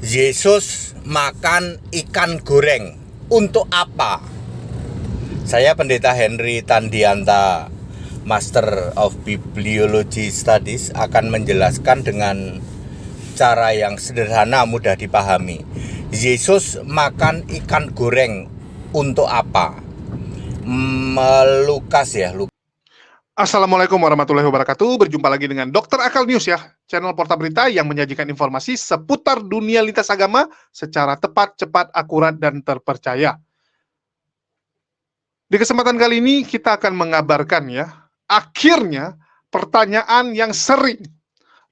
Yesus makan ikan goreng untuk apa? Saya Pendeta Henry Tandianta, Master of Bibliology Studies, akan menjelaskan dengan cara yang sederhana, mudah dipahami. Yesus makan ikan goreng untuk apa? Lukas ya, Lukas. Assalamualaikum warahmatullahi wabarakatuh. Berjumpa lagi dengan Dr. Akal News ya, channel Porta Berita yang menyajikan informasi seputar dunia lintas agama secara tepat, cepat, akurat, dan terpercaya. Di kesempatan kali ini kita akan mengabarkan ya, akhirnya pertanyaan yang sering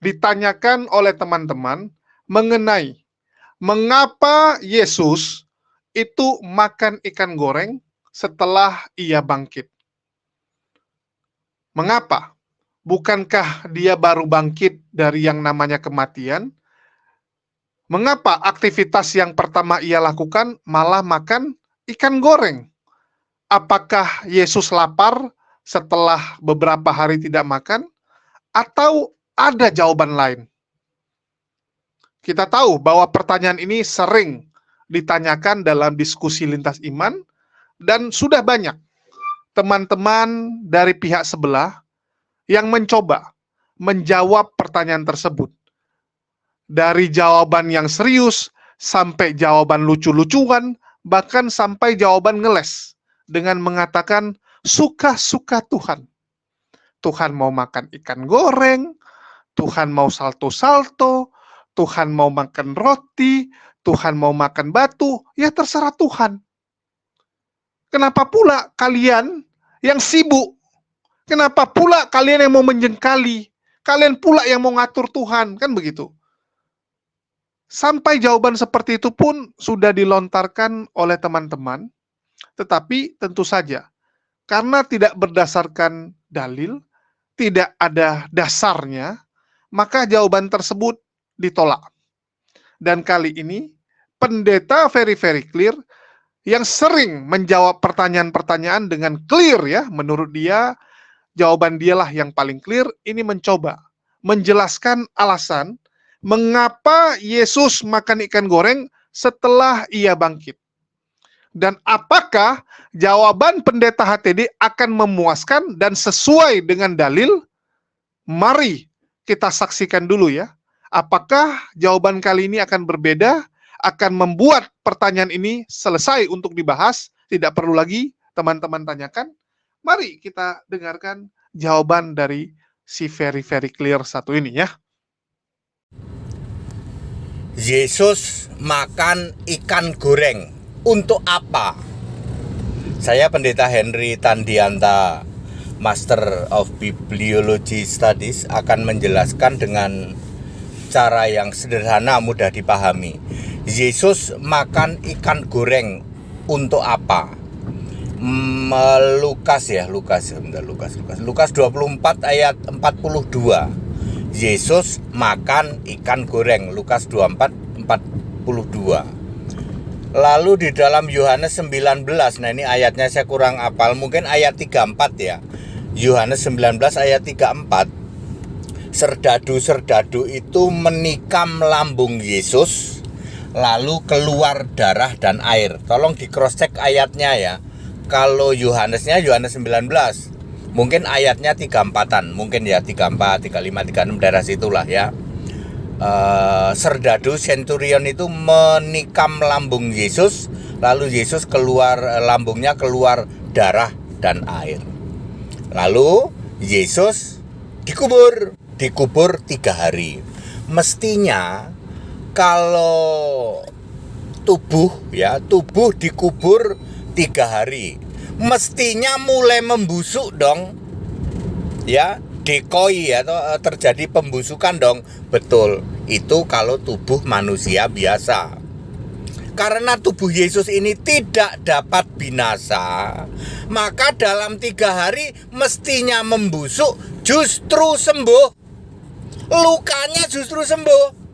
ditanyakan oleh teman-teman mengenai mengapa Yesus itu makan ikan goreng setelah ia bangkit. Mengapa? Bukankah dia baru bangkit dari yang namanya kematian? Mengapa aktivitas yang pertama ia lakukan malah makan ikan goreng? Apakah Yesus lapar setelah beberapa hari tidak makan? Atau ada jawaban lain? Kita tahu bahwa pertanyaan ini sering ditanyakan dalam diskusi lintas iman, dan sudah banyak teman-teman dari pihak sebelah yang mencoba menjawab pertanyaan tersebut. Dari jawaban yang serius, sampai jawaban lucu-lucuan, bahkan sampai jawaban ngeles, dengan mengatakan, suka-suka Tuhan. Tuhan mau makan ikan goreng, Tuhan mau salto-salto, Tuhan mau makan roti, Tuhan mau makan batu, ya terserah Tuhan. Kenapa pula kalian yang sibuk? Kenapa pula kalian yang mau menjengkali? Kalian pula yang mau ngatur Tuhan, kan begitu? Sampai jawaban seperti itu pun sudah dilontarkan oleh teman-teman, tetapi tentu saja, karena tidak berdasarkan dalil, tidak ada dasarnya, maka jawaban tersebut ditolak. Dan kali ini, pendeta very clear, yang sering menjawab pertanyaan-pertanyaan dengan clear ya, menurut dia, jawaban dialah yang paling clear, ini mencoba menjelaskan alasan mengapa Yesus makan ikan goreng setelah ia bangkit. Dan apakah jawaban pendeta HTD akan memuaskan dan sesuai dengan dalil? Mari kita saksikan dulu ya. Apakah jawaban kali ini akan berbeda? Akan membuat pertanyaan ini selesai untuk dibahas, tidak perlu lagi teman-teman tanyakan. Mari kita dengarkan jawaban dari si very clear satu ini ya. Yesus makan ikan goreng untuk apa? Saya Pendeta Henry Tandianta, Master of Bibliology Studies, akan menjelaskan dengan cara yang sederhana, mudah dipahami. Yesus makan ikan goreng untuk apa? Lukas 24 ayat 42. Yesus makan ikan goreng, Lukas 24 42. Lalu di dalam Yohanes 19, nah ini ayatnya saya kurang hafal, mungkin ayat 34 ya. Yohanes 19 ayat 34. Serdadu-serdadu itu menikam lambung Yesus, lalu keluar darah dan air. Tolong di cross check ayatnya ya. Kalau Yohanesnya Yohanes 19, mungkin ayatnya 34-an, mungkin ya 34, 35, 36 daerah situlah ya. Serdadu centurion itu menikam lambung Yesus, lalu Yesus keluar, lambungnya keluar darah dan air. Lalu Yesus dikubur 3 hari. Mestinya kalau tubuh dikubur 3 hari, mestinya mulai membusuk dong ya, dekoi atau terjadi pembusukan dong. Betul, itu kalau tubuh manusia biasa. Karena tubuh Yesus ini tidak dapat binasa, maka dalam 3 hari mestinya membusuk, justru sembuh. Lukanya justru sembuh.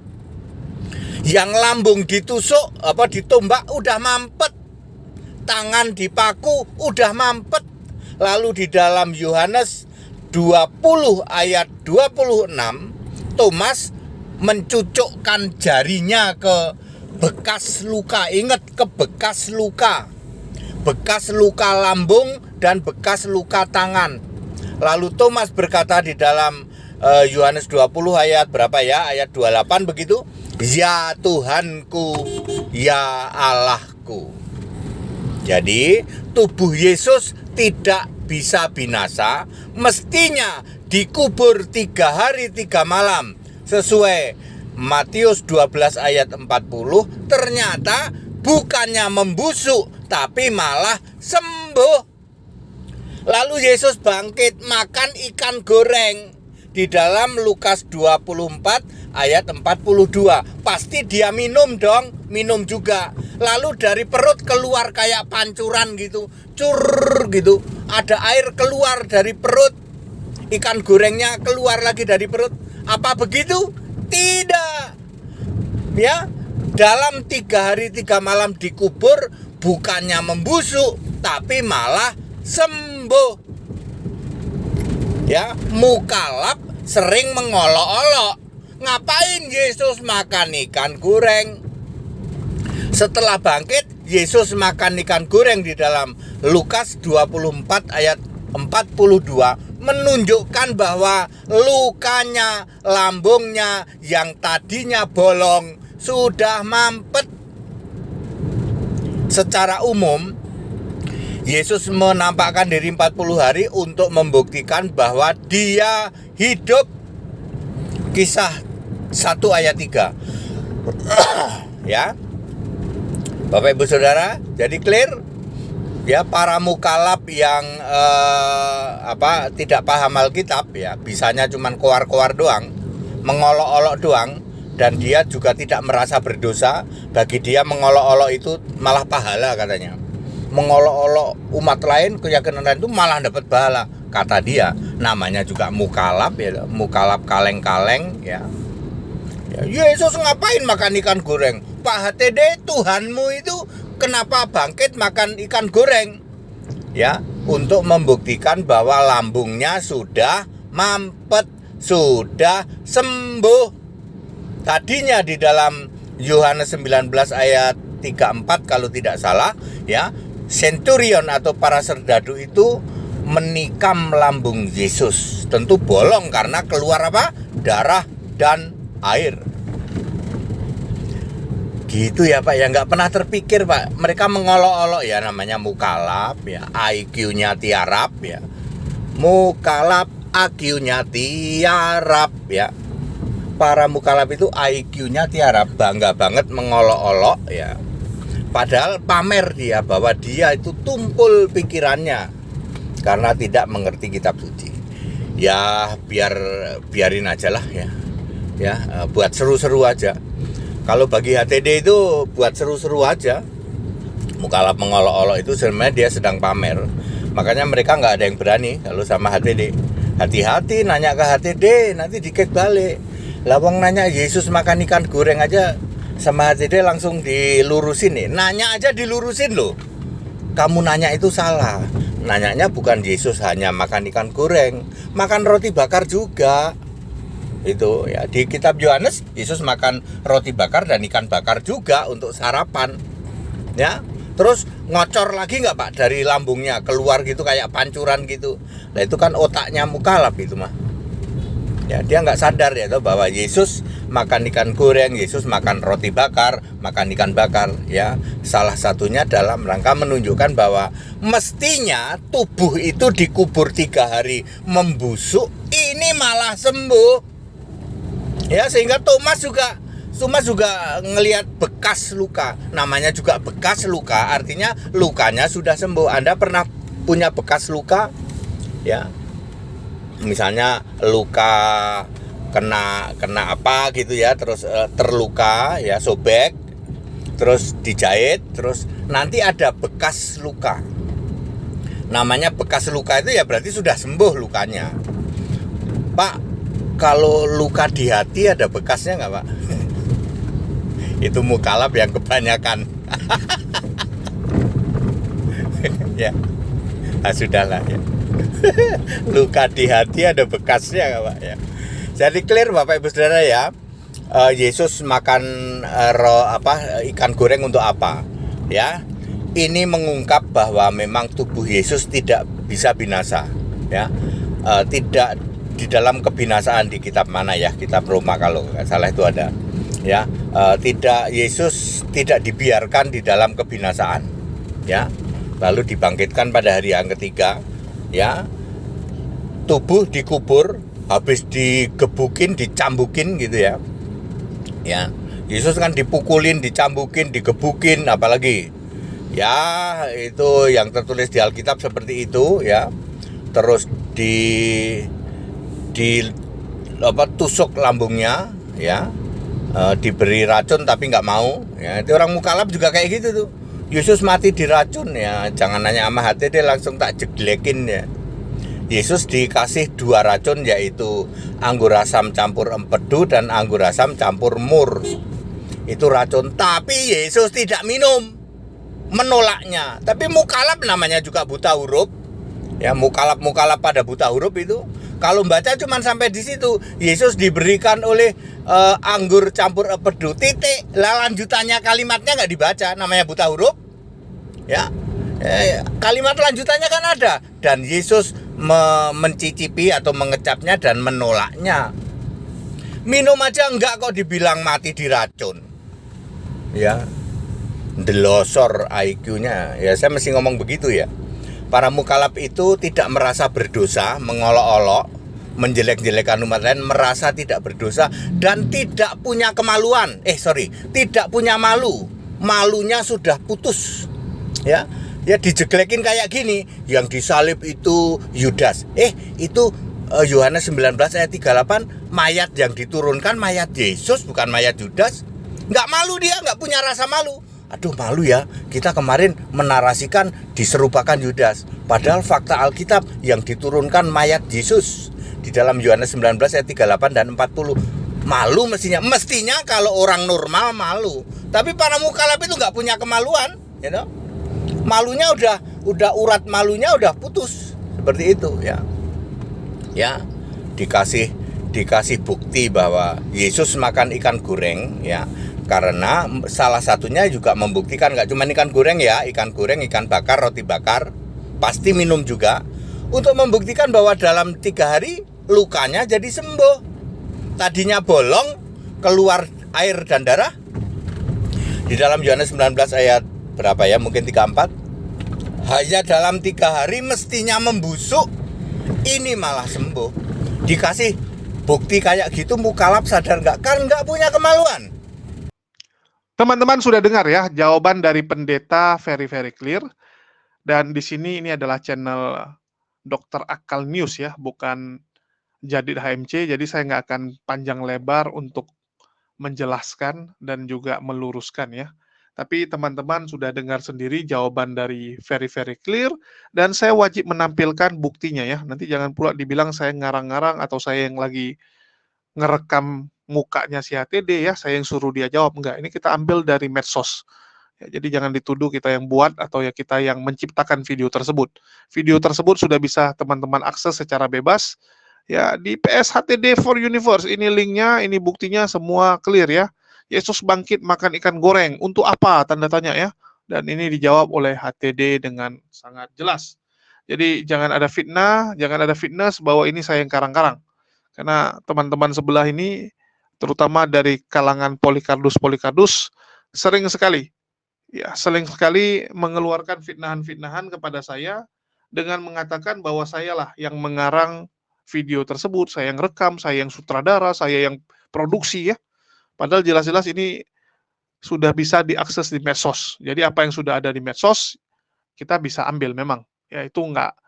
Yang lambung ditusuk, ditombak udah mampet. Tangan dipaku udah mampet. Lalu di dalam Yohanes 20 ayat 26, Thomas mencucukkan jarinya ke bekas luka. Ingat ke bekas luka. Bekas luka lambung dan bekas luka tangan. Lalu Thomas berkata di dalam Yohanes 20 ayat berapa ya? Ayat 28 begitu. Ya Tuhanku, ya Allahku. Jadi tubuh Yesus tidak bisa binasa, mestinya dikubur 3 hari 3 malam sesuai Matius 12 ayat 40. Ternyata bukannya membusuk tapi malah sembuh. Lalu Yesus bangkit makan ikan goreng di dalam Lukas 24 ayat 42. Pasti dia minum dong, minum juga. Lalu dari perut keluar kayak pancuran gitu, cur gitu. Ada air keluar dari perut. Ikan gorengnya keluar lagi dari perut. Apa begitu? Tidak. Ya, dalam 3 hari 3 malam dikubur, bukannya membusuk tapi malah sembuh. Ya, Mukalab sering mengolok-olok, ngapain Yesus makan ikan goreng? Setelah bangkit, Yesus makan ikan goreng di dalam Lukas 24 ayat 42 menunjukkan bahwa lukanya, lambungnya yang tadinya bolong sudah mampet. Secara umum, Yesus menampakkan diri 40 hari untuk membuktikan bahwa dia hidup. Kisah 1 ayat 3. Ya. Bapak Ibu Saudara, jadi clear? Ya, para mukalab yang tidak paham Alkitab ya, bisanya cuman koar-koar doang, mengolok-olok doang, dan dia juga tidak merasa berdosa. Bagi dia mengolok-olok itu malah pahala katanya. Mengolok-olok umat lain, keyakinan lain itu malah dapat pahala, kata dia. Namanya juga mukalab ya, mukalab kaleng-kaleng ya. Yesus ngapain makan ikan goreng? Pak HTD, Tuhanmu itu kenapa bangkit makan ikan goreng? Ya, untuk membuktikan bahwa lambungnya sudah mampet, sudah sembuh. Tadinya di dalam Yohanes 19 ayat 34 kalau tidak salah ya, Centurion atau para serdadu itu menikam lambung Yesus. Tentu bolong karena keluar apa? Darah dan air. Gitu ya Pak ya, nggak pernah terpikir Pak. Mereka mengolok-olok ya, namanya mukalab ya, IQ-nya tiarap ya. Mukalab IQ-nya tiarap ya. Para mukalab itu IQ-nya tiarap, bangga banget mengolok-olok ya. Padahal pamer dia bahwa dia itu tumpul pikirannya karena tidak mengerti kitab suci. Ya biarin aja lah ya. Ya, buat seru-seru aja. Kalau bagi HTD itu buat seru-seru aja. Mukalab mengolok-olok itu sebenarnya dia sedang pamer. Makanya mereka nggak ada yang berani kalau sama HTD. Hati-hati nanya ke HTD, nanti dikek balik. Lawang nanya Yesus makan ikan goreng aja sama HTD langsung dilurusin nih. Nanya aja dilurusin loh. Kamu nanya itu salah. Nanyanya bukan Yesus hanya makan ikan goreng, makan roti bakar juga. Itu ya, di kitab Yohanes Yesus makan roti bakar dan ikan bakar juga untuk sarapan. Ya. Terus ngocor lagi nggak Pak dari lambungnya keluar gitu kayak pancuran gitu. Nah itu kan otaknya mukalab itu mah. Ya, dia nggak sadar ya bahwa Yesus makan ikan goreng, Yesus makan roti bakar, makan ikan bakar ya. Salah satunya dalam rangka menunjukkan bahwa mestinya tubuh itu dikubur 3 hari membusuk, ini malah sembuh. Ya, sehingga Thomas juga ngelihat bekas luka. Namanya juga bekas luka, artinya lukanya sudah sembuh. Anda pernah punya bekas luka? Ya. Misalnya luka kena apa gitu ya, terus terluka ya, sobek, terus dijahit, terus nanti ada bekas luka. Namanya bekas luka itu ya berarti sudah sembuh lukanya. Pak, kalau luka di hati ada bekasnya nggak Pak? Itu mukalab yang kebanyakan. Ya, sudahlah ya. Luka di hati ada bekasnya nggak Pak ya? Jadi clear Bapak Ibu Saudara ya. Yesus makan ikan goreng untuk apa? Ya, ini mengungkap bahwa memang tubuh Yesus tidak bisa binasa. Ya, tidak di dalam kebinasaan di kitab mana ya? Kitab Roma kalau nggak salah itu ada. Ya, tidak Yesus tidak dibiarkan di dalam kebinasaan. Ya, lalu dibangkitkan pada hari yang ketiga. Ya, tubuh dikubur, habis digebukin, dicambukin gitu ya. Ya, Yesus kan dipukulin, dicambukin, digebukin, apalagi ya itu yang tertulis di Alkitab seperti itu ya. Terus tusuk lambungnya ya, diberi racun tapi nggak mau ya. Itu orang mukalaf juga kayak gitu tuh. Yesus mati diracun ya, jangan nanya sama HTD, langsung tak jeglekin ya. Yesus dikasih 2 racun, yaitu anggur asam campur empedu dan anggur asam campur mur. Itu racun, tapi Yesus tidak minum, menolaknya. Tapi mukalaf namanya juga buta huruf. Ya, mukalaf pada buta huruf itu. Kalau baca cuman sampai di situ. Yesus diberikan oleh anggur campur empedu, titik. Lah lanjutannya kalimatnya nggak dibaca, namanya buta huruf. Ya. Kalimat lanjutannya kan ada, dan Yesus mencicipi atau mengecapnya dan menolaknya. Minum aja enggak kok dibilang mati diracun. Ya, delosor IQ-nya. Ya, saya mesti ngomong begitu ya. Para mukalaf itu tidak merasa berdosa, mengolok-olok, menjelek-jelekan umat lain, merasa tidak berdosa dan tidak punya kemaluan. Tidak punya malu. Malunya sudah putus. Ya. Ya, dijeglekin kayak gini, yang disalib itu Yudas. Itu Yohanes 19 ayat 38, mayat yang diturunkan mayat Yesus, bukan mayat Yudas. Nggak malu dia, nggak punya rasa malu. Aduh, malu ya, kita kemarin menarasikan diserupakan Yudas. Padahal fakta Alkitab yang diturunkan mayat Yesus di dalam Yohanes 19 ayat 38 dan 40. Malu mestinya kalau orang normal malu. Tapi para mukalaf itu nggak punya kemaluan, you know? Malunya udah urat malunya udah putus seperti itu ya. Ya, dikasih bukti bahwa Yesus makan ikan goreng ya, karena salah satunya juga membuktikan nggak cuma ikan goreng ya, ikan goreng, ikan bakar, roti bakar, pasti minum juga, untuk membuktikan bahwa dalam 3 hari lukanya jadi sembuh. Tadinya bolong, keluar air dan darah. Di dalam Yohanes 19 ayat berapa ya, mungkin 34, hanya dalam 3 hari mestinya membusuk, ini malah sembuh. Dikasih bukti kayak gitu, mukalaf sadar nggak? Kan nggak punya kemaluan. Teman-teman sudah dengar ya jawaban dari pendeta very clear. Dan di sini ini adalah channel Dr. Akal News ya, bukan Jadid HMC. Jadi saya nggak akan panjang lebar untuk menjelaskan dan juga meluruskan ya. Tapi teman-teman sudah dengar sendiri jawaban dari very clear, dan saya wajib menampilkan buktinya ya. Nanti jangan pula dibilang saya ngarang-ngarang atau saya yang lagi ngerekam mukanya si HTD ya, saya yang suruh dia jawab. Enggak, ini kita ambil dari medsos. Ya, jadi jangan dituduh kita yang buat atau ya kita yang menciptakan video tersebut. Video tersebut sudah bisa teman-teman akses secara bebas ya di PSHTD for Universe. Ini linknya, ini buktinya, semua clear ya. Yesus bangkit makan ikan goreng. Untuk apa? Tanda tanya ya. Dan ini dijawab oleh HTD dengan sangat jelas. Jadi jangan ada fitness bahwa ini saya yang karang-karang. Karena teman-teman sebelah ini, terutama dari kalangan Polikardus, sering sekali mengeluarkan fitnahan-fitnahan kepada saya dengan mengatakan bahwa sayalah yang mengarang video tersebut, saya yang rekam, saya yang sutradara, saya yang produksi ya. Padahal jelas-jelas ini sudah bisa diakses di medsos. Jadi apa yang sudah ada di medsos kita bisa ambil memang. Ya itu nggak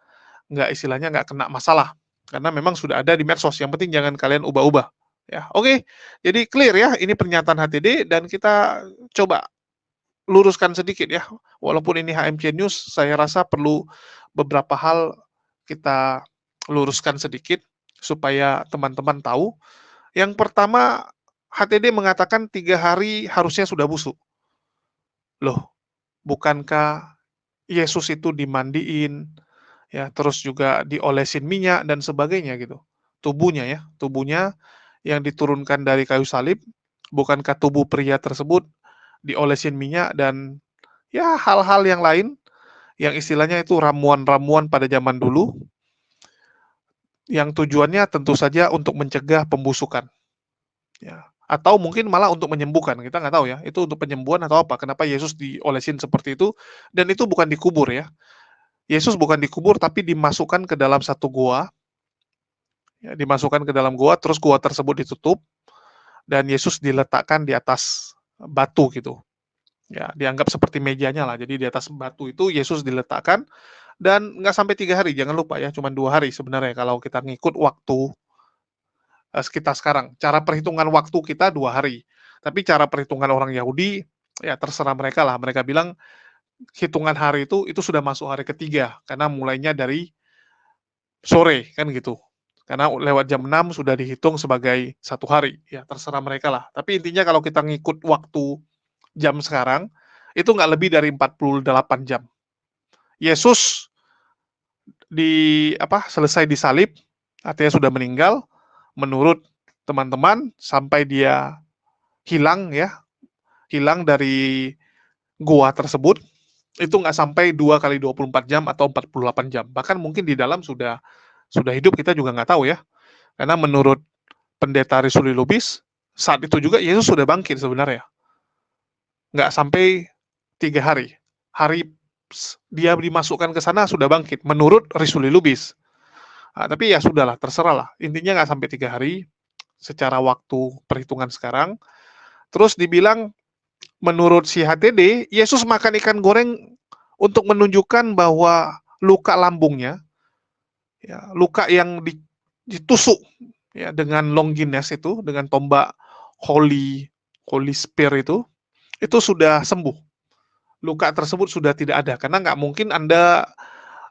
istilahnya nggak kena masalah karena memang sudah ada di medsos. Yang penting jangan kalian ubah-ubah. Ya, oke. Jadi clear ya, ini pernyataan HTD dan kita coba luruskan sedikit ya. Walaupun ini HMC News, saya rasa perlu beberapa hal kita luruskan sedikit supaya teman-teman tahu. Yang pertama, HTD mengatakan 3 hari harusnya sudah busuk. Loh, bukankah Yesus itu dimandiin, ya, terus juga diolesin minyak dan sebagainya gitu. Tubuhnya yang diturunkan dari kayu salib Bukankah tubuh pria tersebut diolesin minyak dan ya hal-hal yang lain yang istilahnya itu ramuan-ramuan pada zaman dulu yang tujuannya tentu saja untuk mencegah pembusukan, ya. Atau mungkin malah untuk menyembuhkan, kita nggak tahu ya, itu untuk penyembuhan atau apa, kenapa Yesus diolesin seperti itu, dan itu bukan dikubur ya. Yesus bukan dikubur tapi dimasukkan ke dalam satu gua, ya, dimasukkan ke dalam gua, terus gua tersebut ditutup, dan Yesus diletakkan di atas batu gitu. Ya, dianggap seperti mejanya lah. Jadi di atas batu itu Yesus diletakkan dan nggak sampai 3 hari, jangan lupa ya, cuma 2 hari sebenarnya kalau kita ngikut waktu kita sekarang. Cara perhitungan waktu kita 2 hari. Tapi cara perhitungan orang Yahudi ya terserah mereka lah. Mereka bilang hitungan hari itu sudah masuk hari ketiga karena mulainya dari sore kan gitu. Karena lewat jam 6 sudah dihitung sebagai 1 hari. Ya terserah mereka lah. Tapi intinya kalau kita ngikut waktu jam sekarang, itu nggak lebih dari 48 jam. Yesus selesai disalib, artinya sudah meninggal, menurut teman-teman, sampai dia hilang ya, hilang dari gua tersebut, itu nggak sampai 2 kali 24 jam atau 48 jam. Bahkan mungkin di dalam sudah hidup, kita juga nggak tahu ya. Karena menurut pendeta Risuli Lubis, saat itu juga Yesus sudah bangkit sebenarnya. Nggak sampai 3 hari. Hari dia dimasukkan ke sana sudah bangkit, menurut Risuli Lubis. Nah, tapi ya sudahlah, terserah lah. Intinya nggak sampai 3 hari secara waktu perhitungan sekarang. Terus dibilang menurut si HTD, Yesus makan ikan goreng untuk menunjukkan bahwa luka lambungnya, ya, luka yang ditusuk ya dengan Longinus itu, dengan tombak Holy Spear itu sudah sembuh. Luka tersebut sudah tidak ada karena nggak mungkin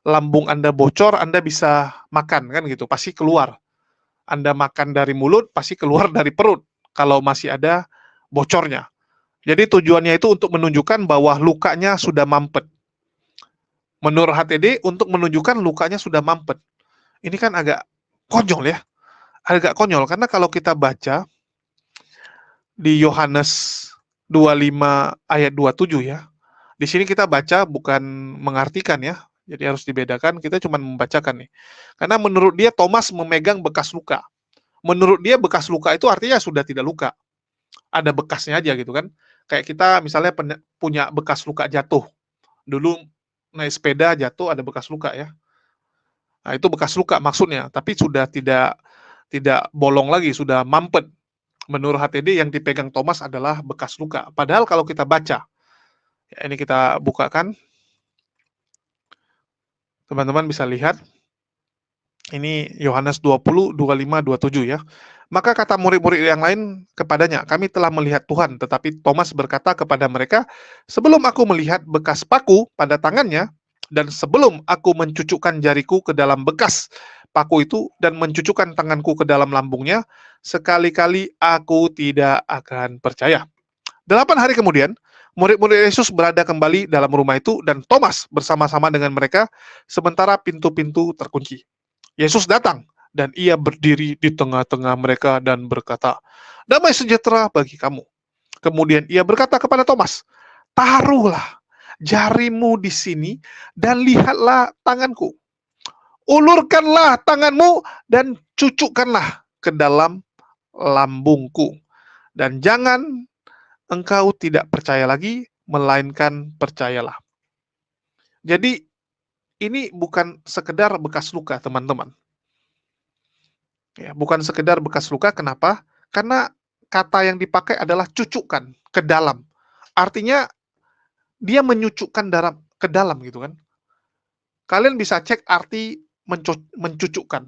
lambung Anda bocor, Anda bisa makan kan gitu, pasti keluar. Anda makan dari mulut, pasti keluar dari perut kalau masih ada bocornya. Jadi tujuannya itu untuk menunjukkan bahwa lukanya sudah mampet. Menurut HTD, untuk menunjukkan lukanya sudah mampet. Ini kan agak konyol ya. Agak konyol, karena kalau kita baca di Yohanes 25 ayat 27 ya. Di sini kita baca bukan mengartikan ya. Jadi harus dibedakan, kita cuma membacakan nih. Karena menurut dia Thomas memegang bekas luka. Menurut dia bekas luka itu artinya sudah tidak luka. Ada bekasnya aja gitu kan. Kayak kita misalnya punya bekas luka jatuh. Dulu naik sepeda jatuh ada bekas luka ya. Nah, itu bekas luka maksudnya, tapi sudah tidak bolong lagi, sudah mampet. Menurut HTD yang dipegang Thomas adalah bekas luka. Padahal kalau kita baca, ya ini kita bukakan. Teman-teman bisa lihat. Ini Yohanes 20, 25, 27 ya. Maka kata murid-murid yang lain kepadanya, kami telah melihat Tuhan. Tetapi Thomas berkata kepada mereka, sebelum aku melihat bekas paku pada tangannya, dan sebelum aku mencucukkan jariku ke dalam bekas paku itu, dan mencucukkan tanganku ke dalam lambungnya, sekali-kali aku tidak akan percaya. 8 hari kemudian, murid-murid Yesus berada kembali dalam rumah itu, dan Thomas bersama-sama dengan mereka, sementara pintu-pintu terkunci. Yesus datang dan ia berdiri di tengah-tengah mereka dan berkata, damai sejahtera bagi kamu. Kemudian ia berkata kepada Thomas, taruhlah jarimu di sini dan lihatlah tanganku. Ulurkanlah tanganmu dan cucukkanlah ke dalam lambungku. Dan jangan engkau tidak percaya lagi, melainkan percayalah. Jadi ini bukan sekedar bekas luka, teman-teman. Ya, bukan sekedar bekas luka, kenapa? Karena kata yang dipakai adalah cucukkan ke dalam. Artinya dia menyucukkan darah ke dalam gitu kan. Kalian bisa cek arti mencucukkan.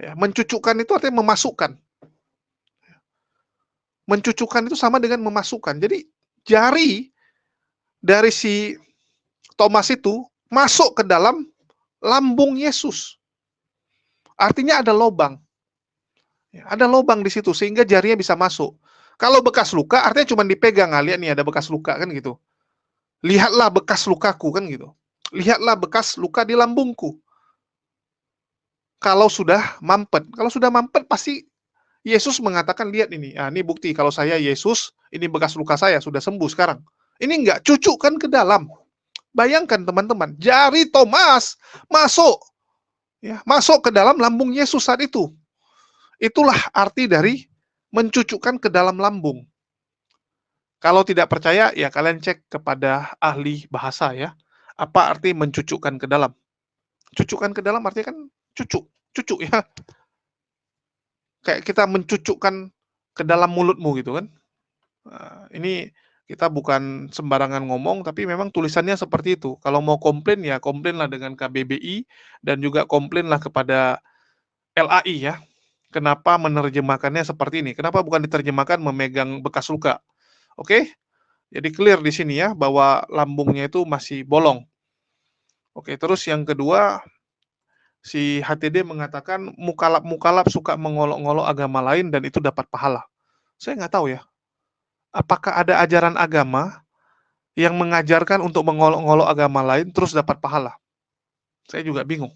Ya, mencucukkan itu artinya memasukkan. Mencucukkan itu sama dengan memasukkan. Jadi jari dari si Thomas itu masuk ke dalam lambung Yesus. Artinya ada lubang. Ya, ada lubang di situ sehingga jarinya bisa masuk. Kalau bekas luka artinya cuma dipegang, lihat nih ada bekas luka kan gitu. Lihatlah bekas lukaku kan gitu. Lihatlah bekas luka di lambungku. Kalau sudah mampet pasti Yesus mengatakan, lihat ini bukti kalau saya Yesus, ini bekas luka saya sudah sembuh sekarang. Ini enggak, cucukkan ke dalam. Bayangkan teman-teman, jari Thomas masuk, ya, masuk ke dalam lambung Yesus saat itu. Itulah arti dari mencucukkan ke dalam lambung. Kalau tidak percaya, ya kalian cek kepada ahli bahasa ya. Apa arti mencucukkan ke dalam? Cucukkan ke dalam artinya kan cucuk ya. Kayak kita mencucukkan ke dalam mulutmu gitu kan. Nah, ini kita bukan sembarangan ngomong, tapi memang tulisannya seperti itu. Kalau mau komplain ya komplainlah dengan KBBI dan juga komplainlah kepada LAI ya. Kenapa menerjemahkannya seperti ini? Kenapa bukan diterjemahkan memegang bekas luka? Oke? Jadi clear di sini ya bahwa lambungnya itu masih bolong. Oke, terus yang kedua, si HTD mengatakan mukalap-mukalap suka mengolok-ngolok agama lain dan itu dapat pahala. Saya nggak tahu ya, apakah ada ajaran agama yang mengajarkan untuk mengolok-ngolok agama lain terus dapat pahala? Saya juga bingung.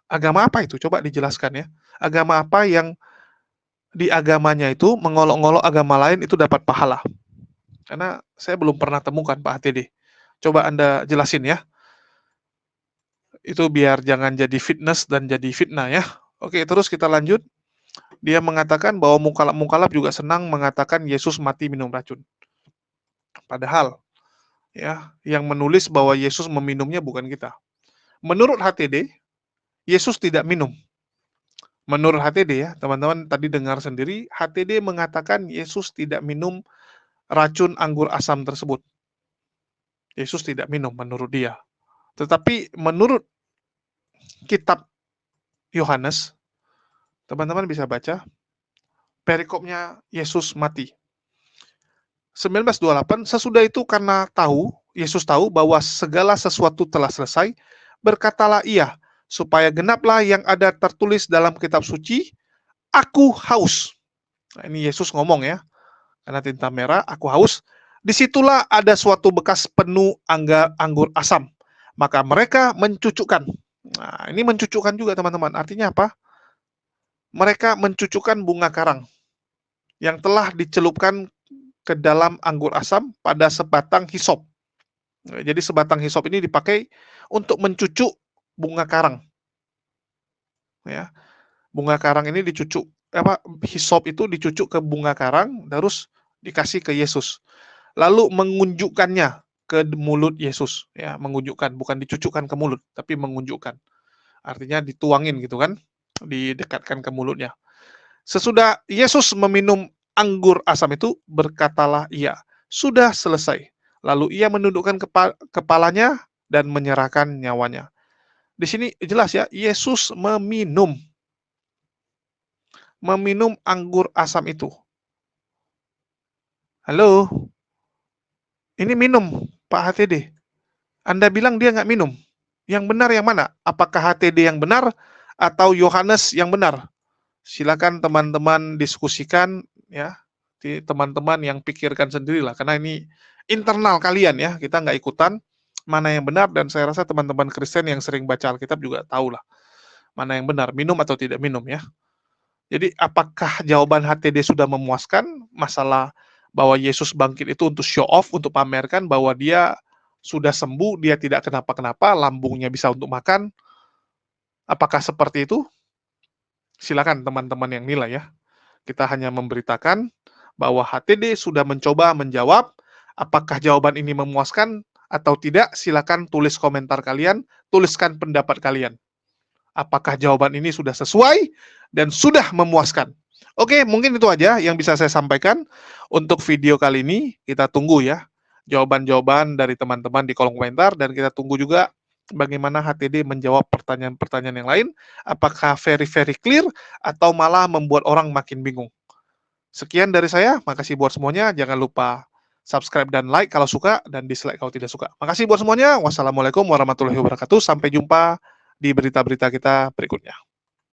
Agama apa itu? Coba dijelaskan ya. Agama apa yang di agamanya itu mengolok-ngolok agama lain itu dapat pahala? Karena saya belum pernah temukan Pak HTD. Coba Anda jelasin ya. Itu biar jangan jadi fitness dan jadi fitnah ya. Oke, terus kita lanjut. Dia mengatakan bahwa mukalap-mukalap juga senang mengatakan Yesus mati minum racun. Padahal ya, yang menulis bahwa Yesus meminumnya bukan kita. Menurut HTD, Yesus tidak minum. Menurut HTD ya, teman-teman tadi dengar sendiri, HTD mengatakan Yesus tidak minum racun anggur asam tersebut. Yesus tidak minum menurut dia. Tetapi menurut kitab Yohanes, teman-teman bisa baca, perikopnya Yesus mati. 19:28, sesudah itu karena Yesus tahu bahwa segala sesuatu telah selesai, berkatalah ia, supaya genaplah yang ada tertulis dalam kitab suci, aku haus. Nah, ini Yesus ngomong ya, karena tinta merah, aku haus. Disitulah ada suatu bekas penuh anggur asam. Maka mereka mencucukkan. Nah, ini mencucukkan juga teman-teman. Artinya apa? Mereka mencucukkan bunga karang yang telah dicelupkan ke dalam anggur asam pada sebatang hisop. Jadi sebatang hisop ini dipakai untuk mencucuk bunga karang. Ya, bunga karang ini dicucuk, hisop itu dicucuk ke bunga karang, terus dikasih ke Yesus. Lalu mengunjukkannya ke mulut Yesus, ya, mengunjukkan, bukan dicucukkan ke mulut, tapi mengunjukkan. Artinya dituangin gitu kan, didekatkan ke mulutnya. Sesudah Yesus meminum anggur asam itu, berkatalah ia, sudah selesai. Lalu ia menundukkan kepalanya dan menyerahkan nyawanya. Di sini jelas ya, Yesus meminum anggur asam itu. Halo? Ini minum, Pak HTD. Anda bilang dia nggak minum. Yang benar yang mana? Apakah HTD yang benar atau Yohanes yang benar? Silakan teman-teman diskusikan ya. Teman-teman yang pikirkan sendirilah, karena ini internal kalian ya, kita nggak ikutan mana yang benar, dan saya rasa teman-teman Kristen yang sering baca Alkitab juga tahulah mana yang benar, minum atau tidak minum ya. Jadi apakah jawaban HTD sudah memuaskan masalah bahwa Yesus bangkit itu untuk show off, untuk pamerkan bahwa dia sudah sembuh, dia tidak kenapa-kenapa, lambungnya bisa untuk makan? Apakah seperti itu? Silakan teman-teman yang nilai ya. Kita hanya memberitakan bahwa HTD sudah mencoba menjawab. Apakah jawaban ini memuaskan atau tidak? Silakan tulis komentar kalian, tuliskan pendapat kalian. Apakah jawaban ini sudah sesuai dan sudah memuaskan? Oke, mungkin itu aja yang bisa saya sampaikan untuk video kali ini. Kita tunggu ya jawaban-jawaban dari teman-teman di kolom komentar, dan kita tunggu juga bagaimana HTD menjawab pertanyaan-pertanyaan yang lain. Apakah very clear atau malah membuat orang makin bingung? Sekian dari saya, makasih buat semuanya. Jangan lupa subscribe dan like kalau suka, dan dislike kalau tidak suka. Makasih buat semuanya. Wassalamualaikum warahmatullahi wabarakatuh. Sampai jumpa di berita-berita kita berikutnya.